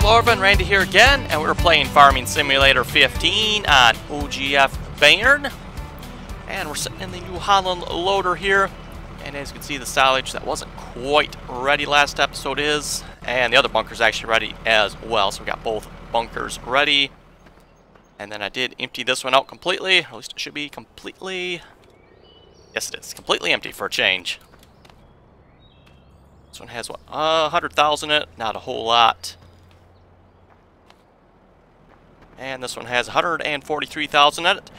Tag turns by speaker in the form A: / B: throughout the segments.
A: Hello everyone, Randy here again, and we're playing Farming Simulator 15 on OGF Bayern. And we're sitting in the New Holland loader here, and as you can see the silage that wasn't quite ready last episode is, and the other bunker's actually ready as well, so we got both bunkers ready. And then I did empty this one out completely, or at least it should be completely, yes it is, completely empty for a change. This one has what, 100,000 in it, not a whole lot. And this one has 143,000 in it.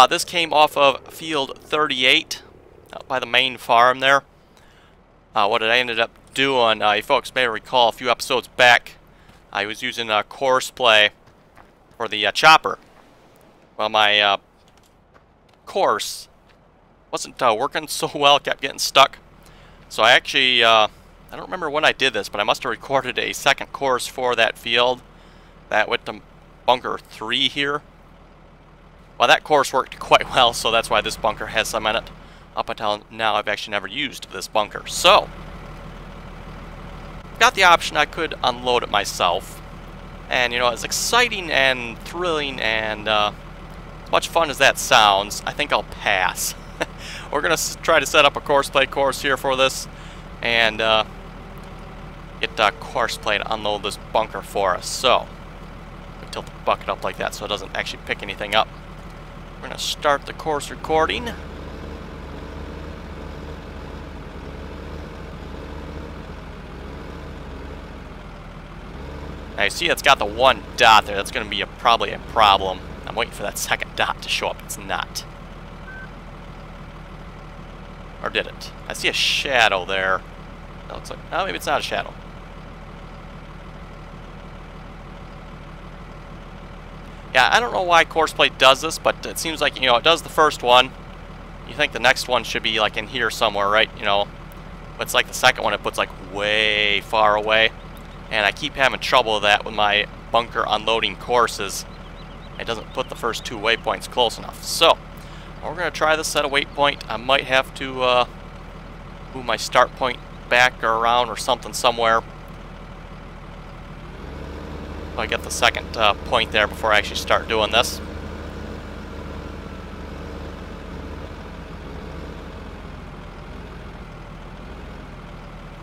A: This came off of field 38 by the main farm there. What I ended up doing, you folks may recall a few episodes back, I was using Courseplay for the chopper. Well, my course wasn't working so well, it kept getting stuck. So I actually, I don't remember when I did this, but I must have recorded a second course for that field. That went to bunker 3 here. Well, that course worked quite well, so that's why this bunker has some in it. Up until now, I've actually never used this bunker. So, got the option I could unload it myself. And, you know, as exciting and thrilling and as much fun as that sounds, I think I'll pass. We're going to try to set up a Courseplay course here for this. And get Courseplay to unload this bunker for us. So, tilt the bucket up like that so it doesn't actually pick anything up. We're going to start the course recording. Now you see it's got the one dot there. That's going to be probably a problem. I'm waiting for that second dot to show up. It's not. Or did it? I see a shadow there. That looks like, oh, maybe it's not a shadow. Yeah, I don't know why Courseplay does this, but it seems like, you know, it does the first one. You think the next one should be like in here somewhere, right? You know, but it's like the second one it puts like way far away. And I keep having trouble with that with my bunker unloading courses. It doesn't put the first 2 waypoints close enough. So, we're going to try this at a waypoint. I might have to move my start point back or around or something somewhere. I get the second point there before I actually start doing this.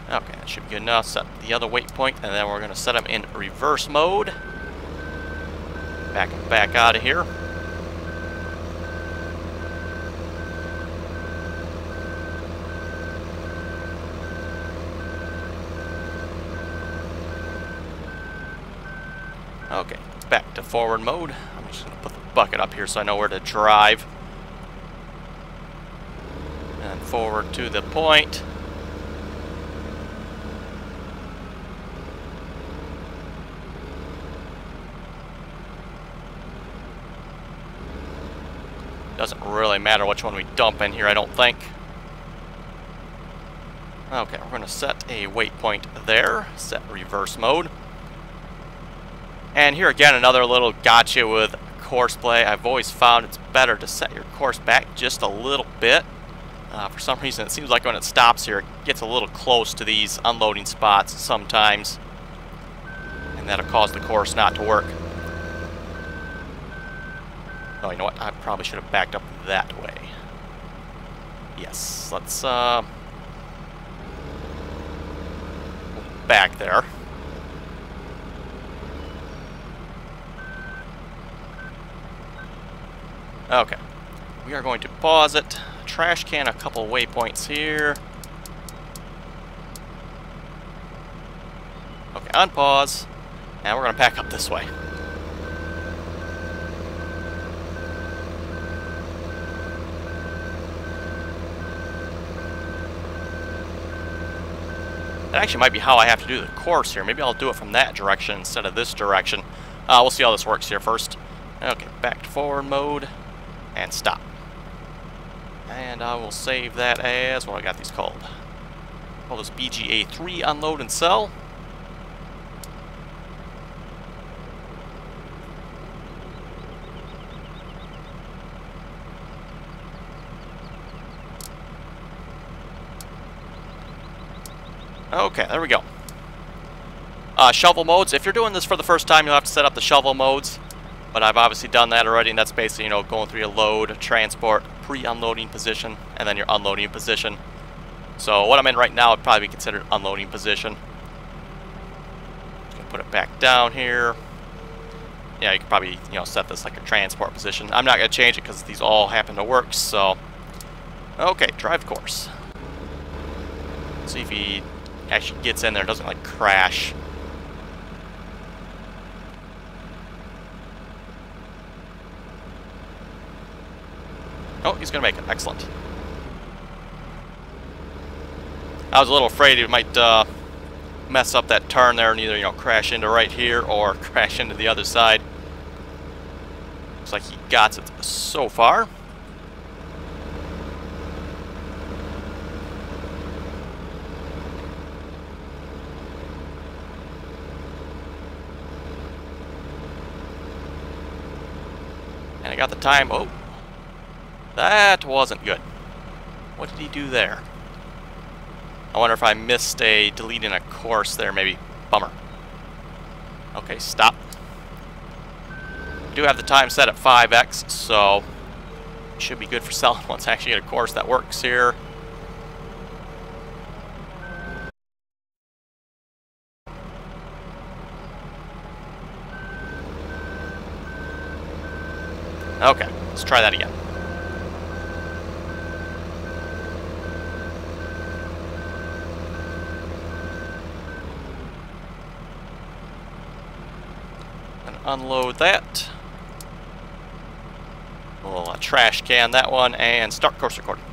A: Okay, that should be good enough. Set the other waypoint, and then we're going to set them in reverse mode. Back out of here. Okay, back to forward mode. I'm just going to put the bucket up here so I know where to drive. And forward to the point. Doesn't really matter which one we dump in here, I don't think. Okay, we're going to set a waypoint there. Set reverse mode. And here again, another little gotcha with Courseplay. I've always found it's better to set your course back just a little bit. For some reason, it seems like when it stops here, it gets a little close to these unloading spots sometimes. And that'll cause the course not to work. Oh, you know what? I probably should have backed up that way. Yes, let's go back there. Okay, we are going to pause it, trash can a couple waypoints here. Okay, unpause, and we're going to back up this way. That actually might be how I have to do the course here. Maybe I'll do it from that direction instead of this direction. We'll see how this works here first. Okay, back to forward mode. And stop. And I will save that as, what I got these called? Call this BGA3 unload and sell. Okay, there we go. Shovel modes. If you're doing this for the first time, you'll have to set up the shovel modes. But I've obviously done that already, and that's basically, you know, going through your load, transport, pre-unloading position, and then your unloading position. So what I'm in right now would probably be considered unloading position. Just gonna put it back down here. Yeah, you could probably, you know, set this like a transport position. I'm not gonna change it because these all happen to work. So, okay, drive course. See if he actually gets in there, doesn't like crash. Oh, he's gonna make it. Excellent. I was a little afraid he might mess up that turn there and either, you know, crash into right here or crash into the other side. Looks like he got it so far. And I got the time. Oh, that wasn't good. What did he do there? I wonder if I missed a deleting a course there, maybe. Bummer. Okay, stop. I do have the time set at 5x, so should be good for selling once I actually get a course that works here. Okay, let's try that again. Unload that. We'll trash can that one and start course recording.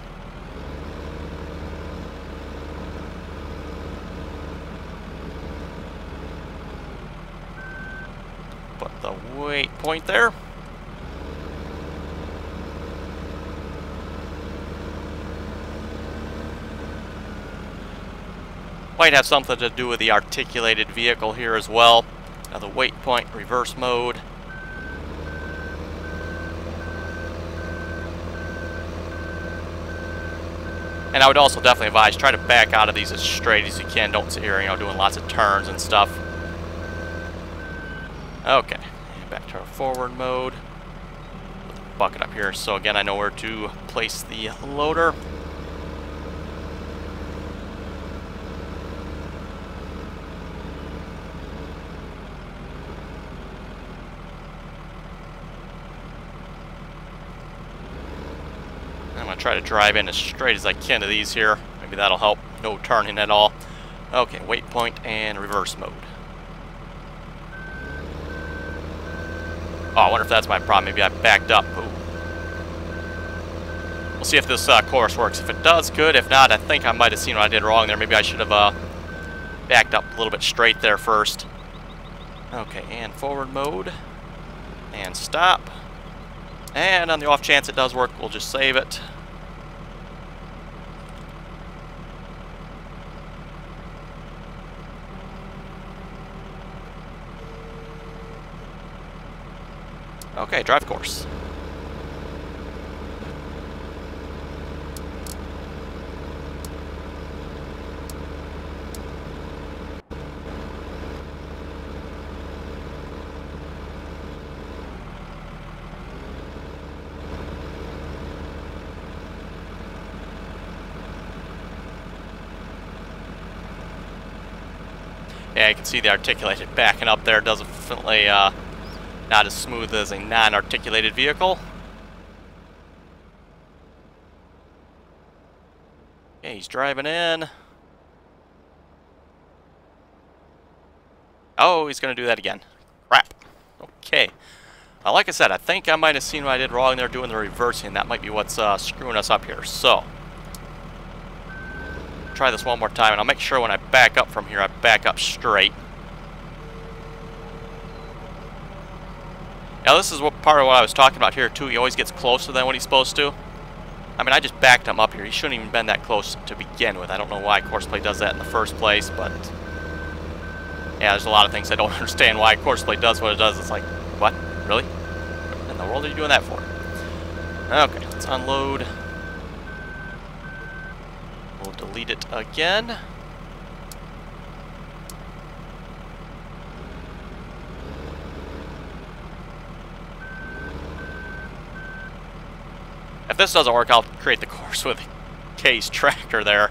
A: Put the waypoint there. Might have something to do with the articulated vehicle here as well. Now the waypoint, reverse mode. And I would also definitely advise, try to back out of these as straight as you can. Don't sit here, you know, doing lots of turns and stuff. Okay, and back to our forward mode. Put the bucket up here, so again I know where to place the loader. I'm going to try to drive in as straight as I can to these here. Maybe that'll help. No turning at all. Okay, waypoint and reverse mode. Oh, I wonder if that's my problem. Maybe I backed up. Ooh. We'll see if this course works. If it does, good. If not, I think I might have seen what I did wrong there. Maybe I should have backed up a little bit straight there first. Okay, and forward mode. And stop. And on the off chance it does work, we'll just save it. Okay, drive course. Yeah, you can see the articulated backing up there. Does definitely not as smooth as a non-articulated vehicle. Okay, he's driving in. Oh, he's going to do that again. Crap. Okay. Like I said, I think I might have seen what I did wrong there doing the reversing. That might be what's screwing us up here. So, try this one more time, and I'll make sure when I back up from here, I back up straight. Now this is what part of what I was talking about here too. He always gets closer than what he's supposed to. I mean, I just backed him up here. He shouldn't even been that close to begin with. I don't know why Courseplay does that in the first place, but yeah, there's a lot of things I don't understand why Courseplay does what it does. It's like, what? Really? What in the world are you doing that for? Okay, let's unload. We'll delete it again. If this doesn't work, I'll create the course with K's tractor there,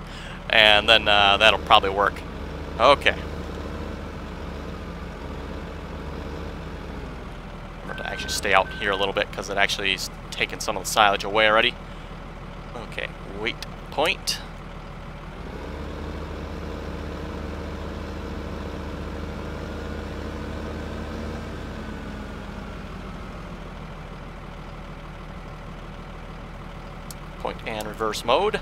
A: and then that'll probably work. Okay. Remember to actually stay out here a little bit because it actually is taking some of the silage away already. Okay, wait point. Point and reverse mode.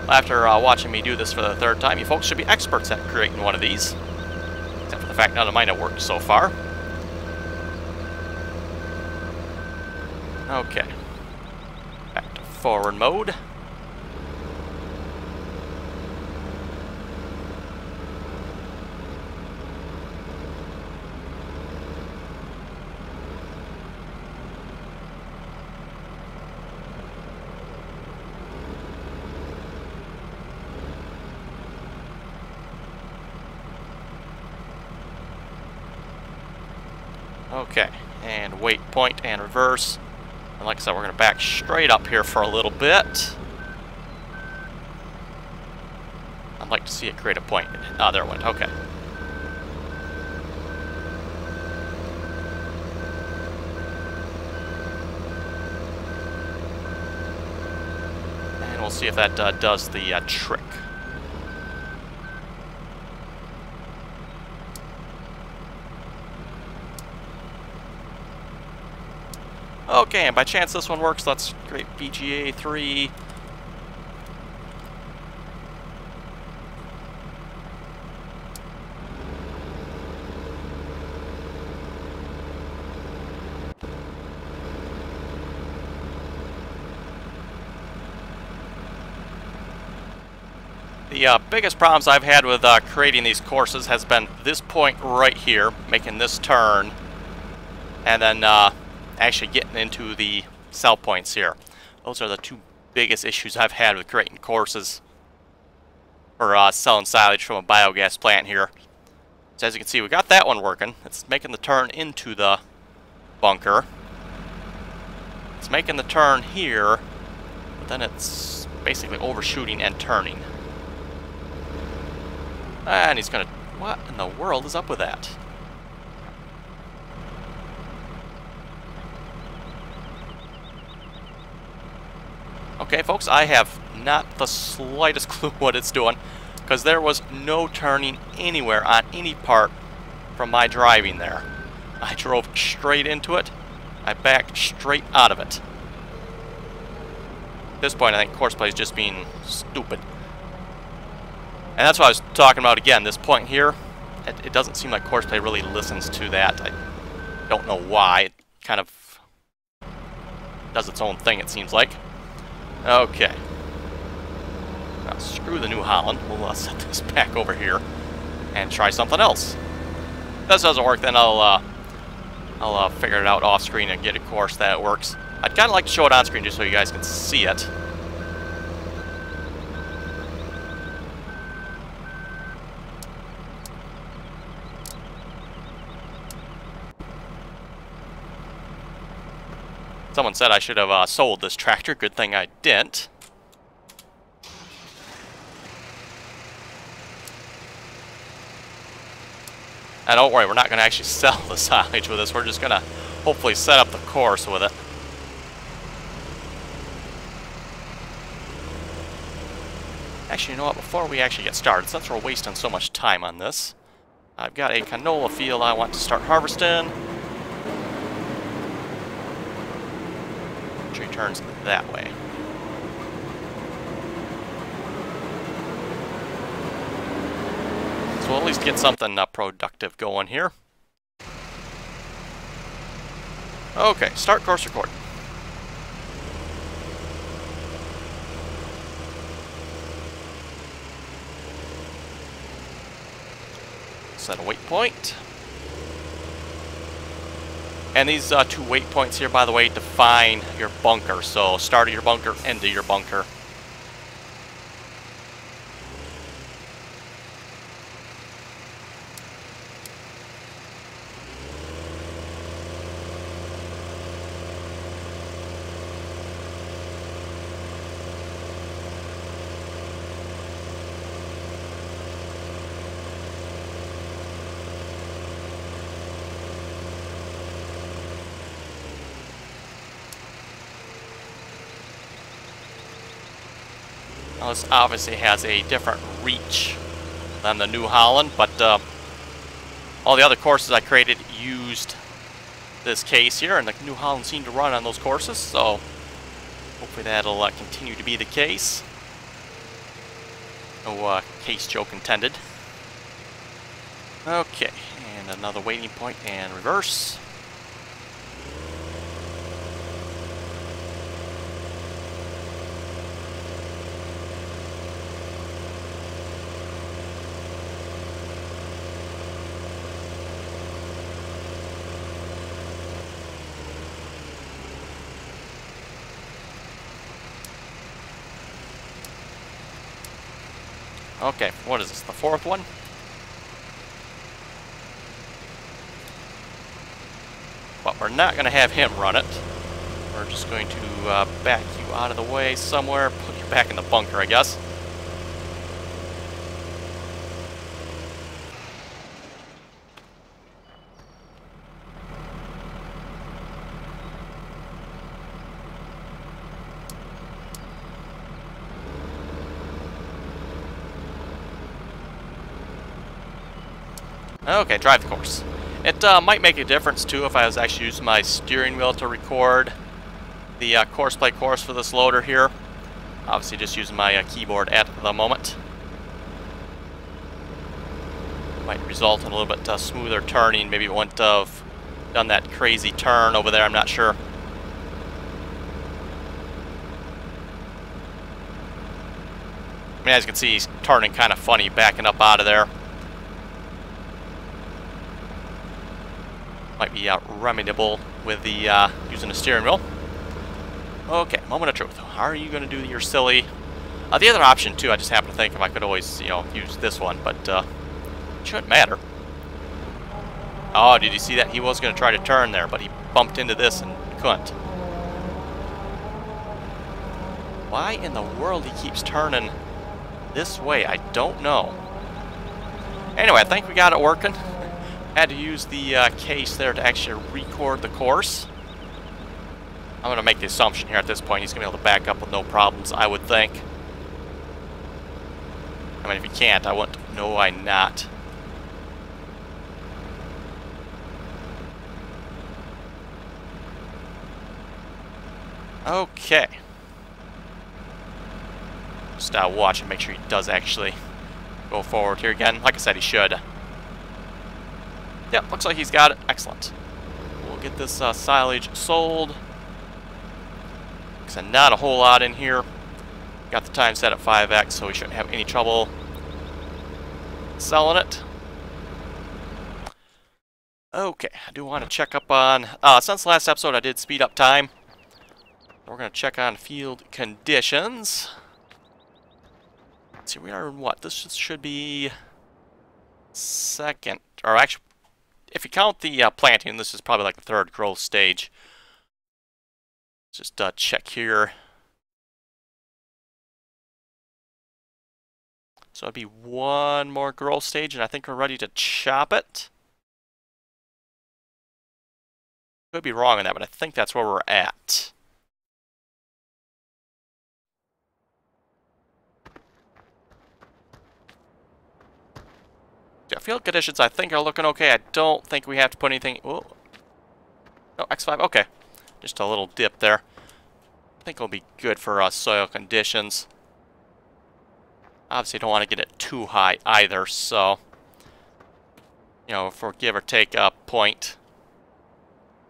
A: After watching me do this for the third time, you folks should be experts at creating one of these. Except for the fact none of mine have worked so far. Okay. Back to forward mode. Okay, and wait point and reverse. And like I said, we're going to back straight up here for a little bit. I'd like to see it create a point. Ah, there it went. Okay. And we'll see if that does the trick. Okay, and by chance this one works, let's create BGA 3. The biggest problems I've had with creating these courses has been this point right here, making this turn, and then actually getting into the sell points here. Those are the two biggest issues I've had with creating courses for selling silage from a biogas plant here. So as you can see, we got that one working. It's making the turn into the bunker. It's making the turn here, but then it's basically overshooting and turning. And he's gonna... What in the world is up with that? Okay, folks, I have not the slightest clue what it's doing, because there was no turning anywhere on any part from my driving there. I drove straight into it. I backed straight out of it. At this point, I think Courseplay is just being stupid. And that's what I was talking about again, this point here. It doesn't seem like Courseplay really listens to that. I don't know why. It kind of does its own thing, it seems like. Okay. Now screw the New Holland. We'll set this back over here and try something else. If this doesn't work, then I'll figure it out off screen and get a course that works. I'd kind of like to show it on screen just so you guys can see it. Someone said I should have sold this tractor. Good thing I didn't. And don't worry, we're not going to actually sell the silage with this. We're just going to hopefully set up the course with it. Actually, you know what? Before we actually get started, since we're wasting so much time on this, I've got a canola field I want to start harvesting. Tree turns that way. So we'll at least get something productive going here. Okay, start course recording. Set a waypoint. And these two waypoints here, by the way, define your bunker. So start of your bunker, end of your bunker. Well, this obviously has a different reach than the New Holland, but all the other courses I created used this case here, and the New Holland seemed to run on those courses, so hopefully that'll continue to be the case. No case joke intended. Okay, and another waiting point and reverse. Okay, what is this, the fourth one? But we're not going to have him run it. We're just going to back you out of the way somewhere, put you back in the bunker, I guess. Okay, drive the course. It might make a difference too if I was actually using my steering wheel to record the Courseplay course for this loader here. Obviously just using my keyboard at the moment. Might result in a little bit smoother turning. Maybe it wouldn't have done that crazy turn over there, I'm not sure. I mean, as you can see, he's turning kind of funny, backing up out of there. Might be remediable with the using the steering wheel. Okay, moment of truth. How are you going to do your silly? The other option too, I just happen to think if I could always, you know, use this one, but it shouldn't matter. Oh, did you see that? He was going to try to turn there, but he bumped into this and couldn't. Why in the world he keeps turning this way? I don't know. Anyway, I think we got it working. Had to use the case there to actually record the course. I'm going to make the assumption here at this point he's going to be able to back up with no problems, I would think. I mean, if he can't, I wouldn't. No, why not? Okay. Just watch and make sure he does actually go forward here again. Like I said, he should. Yep, looks like he's got it. Excellent. We'll get this silage sold. So not a whole lot in here. Got the time set at 5x, so we shouldn't have any trouble selling it. Okay, I do want to check up on... since the last episode I did speed up time. We're going to check on field conditions. Let's see, we are in what? This should be... second, or actually... If you count the planting, this is probably like the third growth stage. Let's just check here. So it'd be one more growth stage, and I think we're ready to chop it. Could be wrong on that, but I think that's where we're at. Yeah, field conditions I think are looking okay. I don't think we have to put anything... Whoa. No, X5, okay. Just a little dip there. I think it'll be good for soil conditions. Obviously don't want to get it too high either, so... You know, for give or take a point.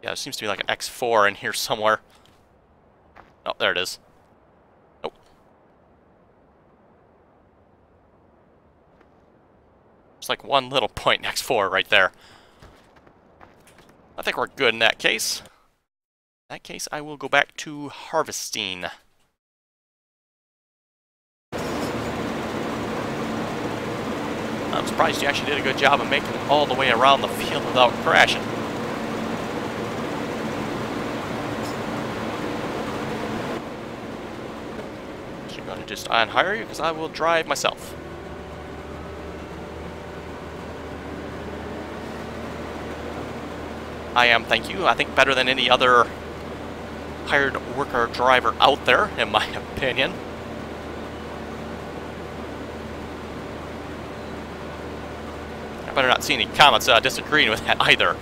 A: Yeah, there seems to be like an X4 in here somewhere. Oh, there it is. Nope. It's like one little point in X4 right there. I think we're good in that case. In that case, I will go back to harvesting. I'm surprised you actually did a good job of making it all the way around the field without crashing. So I'm going to just unhire you because I will drive myself. I am, thank you. I think better than any other hired worker driver out there, in my opinion. better not see any comments disagreeing with that either.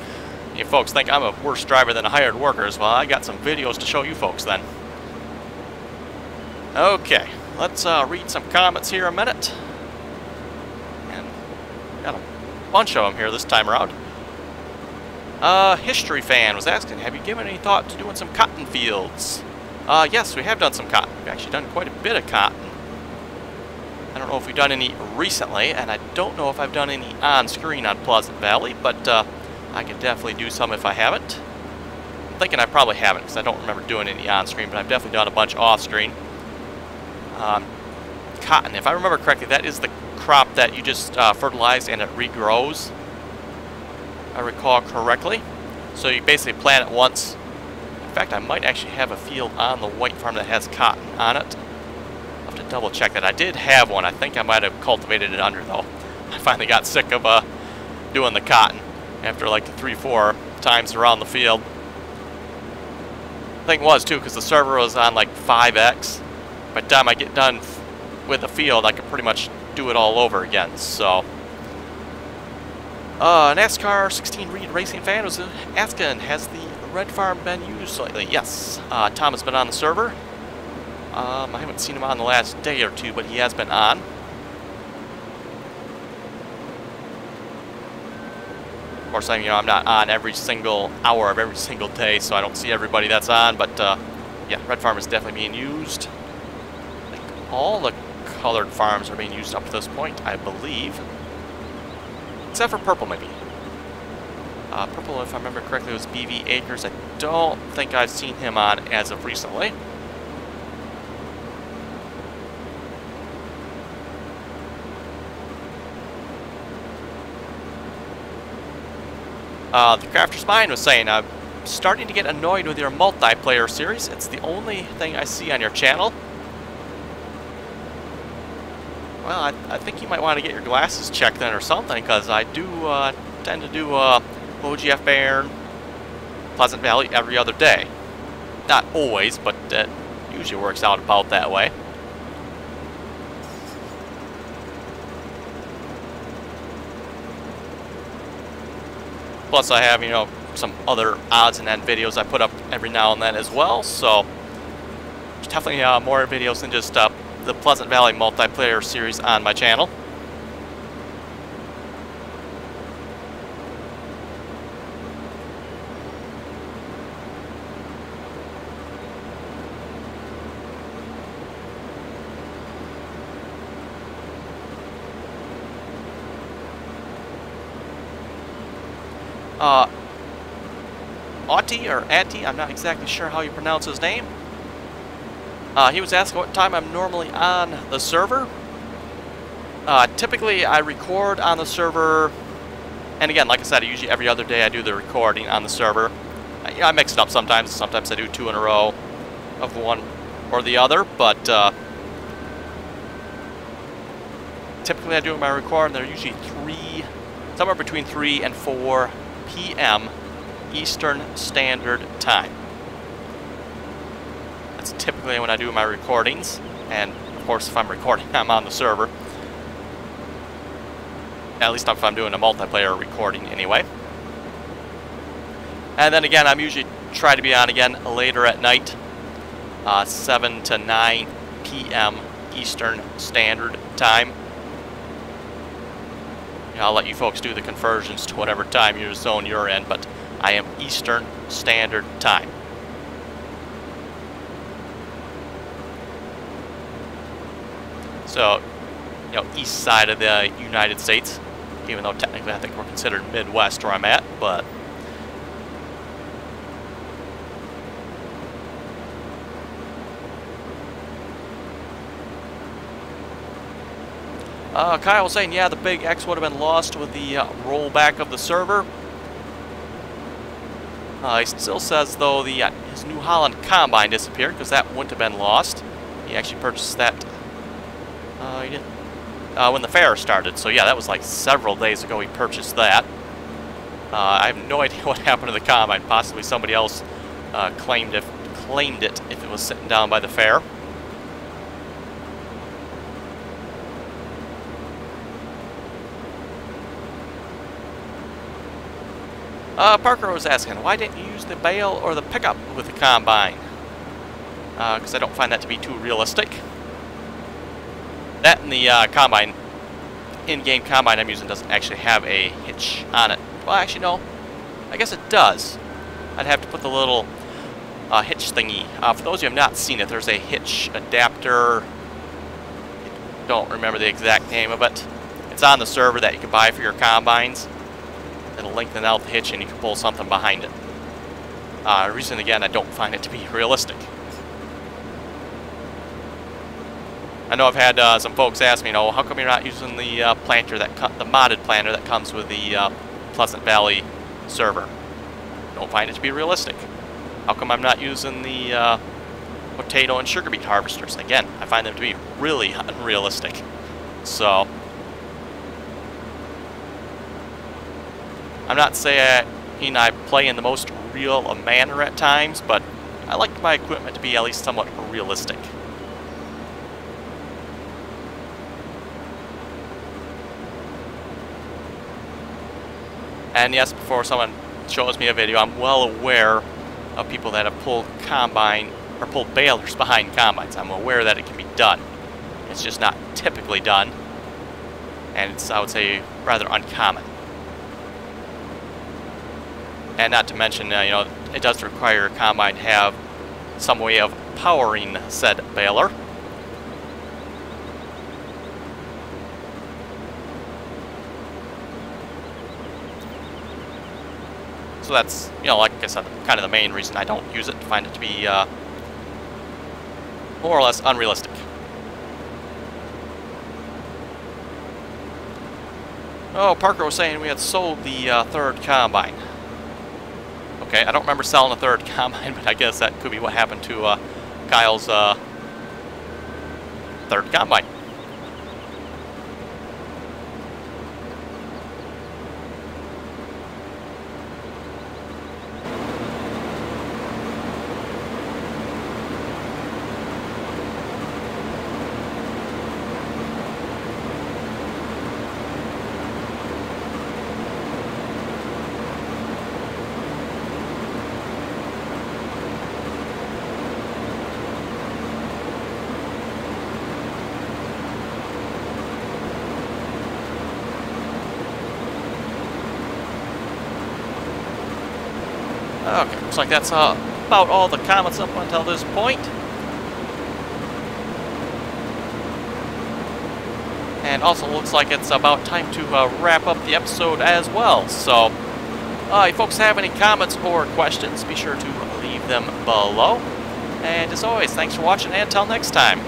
A: You folks think I'm a worse driver than the hired workers. Well, I got some videos to show you folks then. Okay, let's read some comments here a minute. And got a bunch of them here this time around. History fan was asking, have you given any thought to doing some cotton fields? Yes, we have done some cotton. We've actually done quite a bit of cotton. I don't know if we've done any recently, and I don't know if I've done any on-screen on Pleasant Valley, but I could definitely do some if I haven't. I'm thinking I probably haven't, because I don't remember doing any on-screen, but I've definitely done a bunch off-screen. Cotton, if I remember correctly, that is the crop that you just fertilize and it regrows, if I recall correctly. So you basically plant it once. In fact, I might actually have a field on the white farm that has cotton on it. I'll have to double check that. I did have one. I think I might have cultivated it under, though. I finally got sick of doing the cotton after like 3-4 times around the field. The thing was, too, because the server was on like 5x. By the time I get done with the field, I can pretty much do it all over again, so... NASCAR 16 Reed Racing fan was asking, has the red farm been used lately? Yes. Tom has been on the server. I haven't seen him on the last day or two, but he has been on. Of course, I'm not on every single hour of every single day, so I don't see everybody that's on, but yeah, red farm is definitely being used. I think all the colored farms are being used up to this point, I believe. Except for purple, maybe. Purple, if I remember correctly, was BV Acres. I don't think I've seen him on as of recently. The Crafter's Mind was saying, I'm starting to get annoyed with your multiplayer series. It's the only thing I see on your channel. Well, I think you might want to get your glasses checked then or something, because I do tend to do OGF Bayern, Pleasant Valley every other day. Not always, but it usually works out about that way. Plus I have, some other odds and end videos I put up every now and then as well, so there's definitely more videos than just the Pleasant Valley multiplayer series on my channel. Auntie or Auntie, I'm not exactly sure how you pronounce his name. He was asking what time I'm normally on the server. Typically, I record on the server, and again, like I said, usually every other day I do the recording on the server. I mix it up sometimes. Sometimes I do 2 in a row of one or the other, but typically I do my recording. They're usually somewhere between 3 and 4 p.m. Eastern Standard Time. That's typically when I do my recordings, and of course if I'm recording I'm on the server. At least if I'm doing a multiplayer recording anyway. And then again, I'm usually try to be on again later at night, 7 to 9 p.m. Eastern Standard Time. I'll let you folks do the conversions to whatever time zone you're in, but I am Eastern Standard Time. So, east side of the United States, even though technically I think we're considered Midwest where I'm at, but Kyle was saying, yeah, the big X would have been lost with the rollback of the server. He still says, though, his New Holland Combine disappeared, because that wouldn't have been lost. He actually purchased that when the fair started. So, yeah, that was like several days ago he purchased that. I have no idea what happened to the Combine. Possibly somebody else claimed it if it was sitting down by the fair. Parker was asking, why didn't you use the bale or the pickup with the combine? Because I don't find that to be too realistic. That and the combine, in-game combine I'm using doesn't actually have a hitch on it. Well, actually, no. I guess it does. I'd have to put the little hitch thingy. For those of you who have not seen it, there's a hitch adapter. I don't remember the exact name of it. It's on the server that you can buy for your combines. It'll lengthen out the hitch and you can pull something behind it. Reason again, I don't find it to be realistic. I know I've had some folks ask me, how come you're not using the planter the modded planter that comes with the Pleasant Valley server? Don't find it to be realistic. How come I'm not using the potato and sugar beet harvesters? Again, I find them to be really unrealistic. So I'm not saying I play in the most real manner at times, but I like my equipment to be at least somewhat realistic. And yes, before someone shows me a video, I'm well aware of people that have pulled pulled balers behind combines. I'm aware that it can be done. It's just not typically done, and it's, I would say, rather uncommon. And not to mention, it does require a combine to have some way of powering said baler. So that's, like I said, kind of the main reason I don't use it, to find it to be more or less unrealistic. Oh, Parker was saying we had sold the third combine. Okay, I don't remember selling a third combine, but I guess that could be what happened to Kyle's third combine. Okay, looks like that's about all the comments up until this point. And also looks like it's about time to wrap up the episode as well. So, if folks have any comments or questions, be sure to leave them below. And as always, thanks for watching, and until next time.